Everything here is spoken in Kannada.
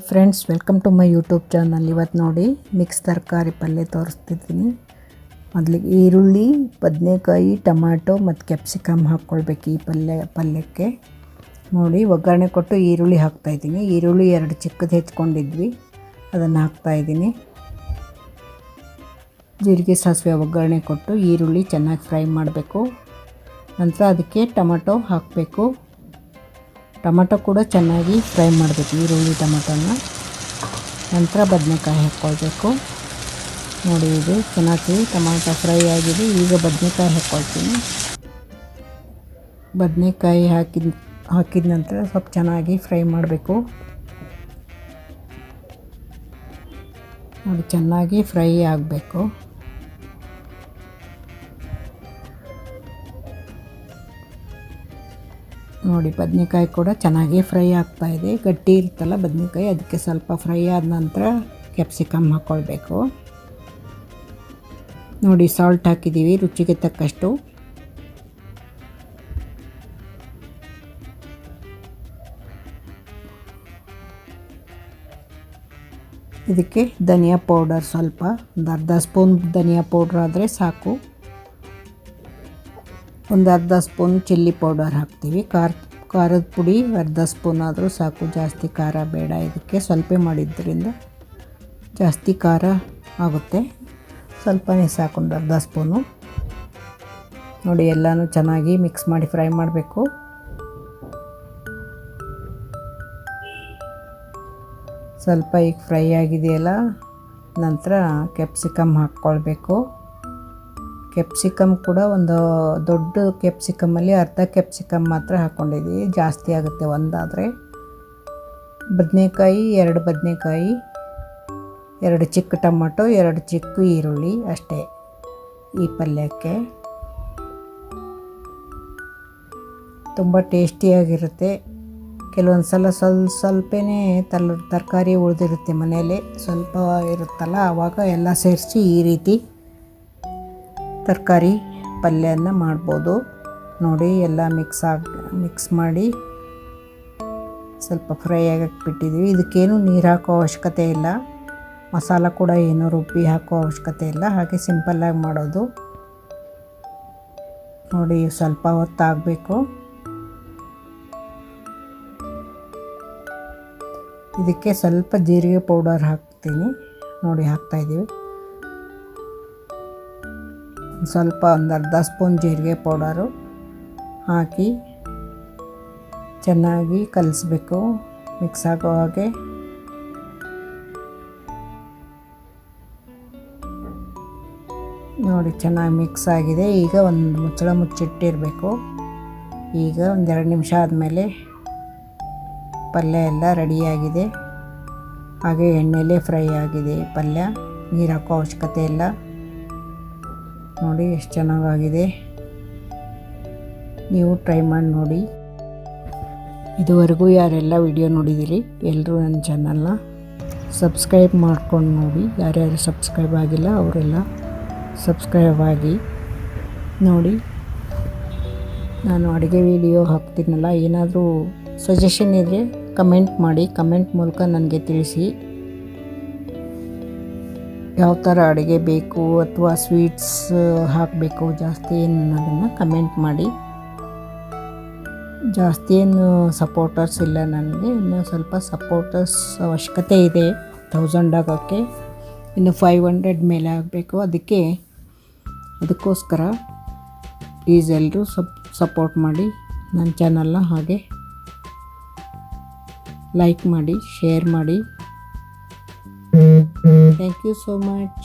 Friends, welcome to my YouTube channel. ಇವತ್ತು ನೋಡಿ ಮಿಕ್ಸ್ ತರಕಾರಿ ಪಲ್ಯ ತೋರಿಸ್ತಿದ್ದೀನಿ. ಮೊದಲಿಗೆ ಈರುಳ್ಳಿ, ಬದನೆಕಾಯಿ, ಟೊಮ್ಯಾಟೊ ಮತ್ತು ಕ್ಯಾಪ್ಸಿಕಮ್ ಹಾಕ್ಕೊಳ್ಬೇಕು ಈ ಪಲ್ಯಕ್ಕೆ. ನೋಡಿ, ಒಗ್ಗರಣೆ ಕೊಟ್ಟು ಈರುಳ್ಳಿ ಹಾಕ್ತಾಯಿದ್ದೀನಿ. ಈರುಳ್ಳಿ 2 ಚಿಕ್ಕದು ಹೆಚ್ಕೊಂಡಿದ್ವಿ, ಅದನ್ನು ಹಾಕ್ತಾಯಿದ್ದೀನಿ. ಜೀರಿಗೆ ಸಾಸಿವೆ ಒಗ್ಗರಣೆ ಕೊಟ್ಟು ಈರುಳ್ಳಿ ಚೆನ್ನಾಗಿ ಫ್ರೈ ಮಾಡಬೇಕು. ನಂತರ ಅದಕ್ಕೆ ಟೊಮೆಟೊ ಹಾಕಬೇಕು. ಟೊಮೆಟೊ ಕೂಡ ಚೆನ್ನಾಗಿ ಫ್ರೈ ಮಾಡಬೇಕು, ಈರುಳ್ಳಿ ಟೊಮೆಟೊನ. ನಂತರ ಬದನೆಕಾಯಿ ಹಾಕ್ಕೊಳ್ಬೇಕು. ನೋಡಿ, ಇದು ಚೆನ್ನಾಗಿ ಟೊಮೆಟೊ ಫ್ರೈ ಆಗಿದೆ. ಈಗ ಬದನೆಕಾಯಿ ಹಾಕ್ಕೊಳ್ತೀನಿ. ಬದನೆಕಾಯಿ ಹಾಕಿದ ನಂತರ ಸ್ವಲ್ಪ ಚೆನ್ನಾಗಿ ಫ್ರೈ ಮಾಡಬೇಕು. ನೋಡಿ, ಚೆನ್ನಾಗಿ ಫ್ರೈ ಆಗಬೇಕು. ನೋಡಿ, ಬದನೆಕಾಯಿ ಕೂಡ ಚೆನ್ನಾಗಿ ಫ್ರೈ ಆಗ್ತಾಯಿದೆ. ಗಟ್ಟಿ ಇರುತ್ತಲ್ಲ ಬದನೆಕಾಯಿ, ಅದಕ್ಕೆ ಸ್ವಲ್ಪ ಫ್ರೈ ಆದ ನಂತರ ಕ್ಯಾಪ್ಸಿಕಮ್ ಹಾಕ್ಕೊಳ್ಬೇಕು. ನೋಡಿ, ಸಾಲ್ಟ್ ಹಾಕಿದ್ದೀವಿ ರುಚಿಗೆ ತಕ್ಕಷ್ಟು. ಇದಕ್ಕೆ ಧನಿಯಾ ಪೌಡರ್ ಸ್ವಲ್ಪ, ಒಂದು ಅರ್ಧ ಸ್ಪೂನ್ ಧನಿಯಾ ಪೌಡ್ರ್ ಆದರೆ ಸಾಕು. ಒಂದು ಅರ್ಧ ಸ್ಪೂನ್ ಚಿಲ್ಲಿ ಪೌಡರ್ ಹಾಕ್ತೀವಿ. ಖಾರದ ಪುಡಿ ಅರ್ಧ ಸ್ಪೂನ್ ಆದರೂ ಸಾಕು, ಜಾಸ್ತಿ ಖಾರ ಬೇಡ. ಇದಕ್ಕೆ ಸ್ವಲ್ಪ ಮಾಡಿದ್ದರಿಂದ ಜಾಸ್ತಿ ಖಾರ ಆಗುತ್ತೆ, ಸ್ವಲ್ಪನೇ ಸಾಕು, ಒಂದು ಅರ್ಧ ಸ್ಪೂನು. ನೋಡಿ, ಎಲ್ಲನೂ ಚೆನ್ನಾಗಿ ಮಿಕ್ಸ್ ಮಾಡಿ ಫ್ರೈ ಮಾಡಬೇಕು. ಸ್ವಲ್ಪ ಈಗ ಫ್ರೈ ಆಗಿದೆಯಲ್ಲ, ನಂತರ ಕ್ಯಾಪ್ಸಿಕಮ್ ಹಾಕ್ಕೊಳ್ಬೇಕು. ಕ್ಯಾಪ್ಸಿಕಮ್ ಕೂಡ ಒಂದು ದೊಡ್ಡ ಕ್ಯಾಪ್ಸಿಕಮಲ್ಲಿ ಅರ್ಧ ಕ್ಯಾಪ್ಸಿಕಮ್ ಮಾತ್ರ ಹಾಕ್ಕೊಂಡಿದ್ದೀವಿ, ಜಾಸ್ತಿ ಆಗುತ್ತೆ ಒಂದಾದರೆ. ಬದನೆಕಾಯಿ 2 ಬದನೆಕಾಯಿ, 2 ಚಿಕ್ಕ ಟೊಮೆಟೊ, 2 ಚಿಕ್ಕ ಈರುಳ್ಳಿ ಅಷ್ಟೇ ಈ ಪಲ್ಯಕ್ಕೆ. ತುಂಬ ಟೇಸ್ಟಿಯಾಗಿರುತ್ತೆ. ಕೆಲವೊಂದು ಸಲ ಸ್ವಲ್ಪನೇ ತರಕಾರಿ ಉಳಿದಿರುತ್ತೆ ಮನೆಯಲ್ಲೇ, ಸ್ವಲ್ಪ ಇರುತ್ತಲ್ಲ, ಆವಾಗ ಎಲ್ಲ ಸೇರಿಸಿ ಈ ರೀತಿ ತರಕಾರಿ ಪಲ್ಯನ ಮಾಡ್ಬೋದು. ನೋಡಿ, ಎಲ್ಲ ಮಿಕ್ಸ್ ಮಾಡಿ ಸ್ವಲ್ಪ ಫ್ರೈ ಆಗಕ್ಕೆ ಬಿಟ್ಟಿದ್ದೀವಿ. ಇದಕ್ಕೇನು ನೀರು ಹಾಕೋ ಅವಶ್ಯಕತೆ ಇಲ್ಲ, ಮಸಾಲ ಕೂಡ ಏನು ರುಬ್ಬಿ ಹಾಕೋ ಅವಶ್ಯಕತೆ ಇಲ್ಲ, ಹಾಗೆ ಸಿಂಪಲ್ಲಾಗಿ ಮಾಡೋದು. ನೋಡಿ, ಸ್ವಲ್ಪ ಹೊತ್ತಾಗಬೇಕು. ಇದಕ್ಕೆ ಸ್ವಲ್ಪ ಜೀರಿಗೆ ಪೌಡರ್ ಹಾಕ್ತೀನಿ. ನೋಡಿ, ಹಾಕ್ತಾಯಿದ್ದೀವಿ. ಸ್ವಲ್ಪ ಒಂದು ಅರ್ಧ ಸ್ಪೂನ್ ಜೀರಿಗೆ ಪೌಡರು ಹಾಕಿ ಚೆನ್ನಾಗಿ ಕಲಿಸ್ಬೇಕು, ಮಿಕ್ಸ್ ಆಗೋ ಹಾಗೆ. ನೋಡಿ, ಚೆನ್ನಾಗಿ ಮಿಕ್ಸ್ ಆಗಿದೆ. ಈಗ ಒಂದು ಮುಚ್ಚಳ ಮುಚ್ಚಿಟ್ಟಿರಬೇಕು. ಈಗ ಒಂದು 2 ನಿಮಿಷ ಆದಮೇಲೆ ಪಲ್ಯ ಎಲ್ಲ ರೆಡಿಯಾಗಿದೆ. ಹಾಗೆ ಎಣ್ಣೆಲೇ ಫ್ರೈ ಆಗಿದೆ ಪಲ್ಯ, ನೀರು ಹಾಕೋ ಅವಶ್ಯಕತೆ ಇಲ್ಲ. ನೋಡಿ, ಎಷ್ಟು ಚೆನ್ನಾಗಾಗಿದೆ. ನೀವು ಟ್ರೈ ಮಾಡಿ ನೋಡಿ. ಇದುವರೆಗೂ ಯಾರೆಲ್ಲ ವಿಡಿಯೋ ನೋಡಿದ್ದೀರಿ ಎಲ್ಲರೂ ನನ್ನ ಚಾನಲ್ನ ಸಬ್ಸ್ಕ್ರೈಬ್ ಮಾಡ್ಕೊಂಡು ನೋಡಿ. ಯಾರ್ಯಾರು ಸಬ್ಸ್ಕ್ರೈಬ್ ಆಗಿಲ್ಲ ಅವರೆಲ್ಲ ಸಬ್ಸ್ಕ್ರೈಬ್ ಆಗಿ ನೋಡಿ. ನಾನು ಅಡುಗೆ ವಿಡಿಯೋ ಹಾಕ್ತೀನಲ್ಲ, ಏನಾದರೂ ಸಜೆಷನ್ ಇದ್ದರೆ ಕಮೆಂಟ್ ಮಾಡಿ. ಕಮೆಂಟ್ ಮೂಲಕ ನನಗೆ ತಿಳಿಸಿ, ಯಾವ ಥರ ಅಡುಗೆ ಬೇಕು ಅಥವಾ ಸ್ವೀಟ್ಸ್ ಹಾಕಬೇಕು ಜಾಸ್ತಿ ಅನ್ನೋದನ್ನು ಕಮೆಂಟ್ ಮಾಡಿ. ಜಾಸ್ತಿ ಏನು ಸಪೋರ್ಟರ್ಸ್ ಇಲ್ಲ ನನಗೆ, ಇನ್ನೂ ಸ್ವಲ್ಪ ಸಪೋರ್ಟರ್ಸ್ ಅವಶ್ಯಕತೆ ಇದೆ 1000 ಆಗೋಕ್ಕೆ. ಇನ್ನು 500 ಮೇಲೆ ಆಗಬೇಕು. ಅದಕ್ಕೋಸ್ಕರ ಪ್ಲೀಸ್ ಎಲ್ಲರೂ ಸಪೋರ್ಟ್ ಮಾಡಿ ನನ್ನ ಚಾನಲ್ನ. ಹಾಗೆ ಲೈಕ್ ಮಾಡಿ, ಶೇರ್ ಮಾಡಿ. Thank you so much.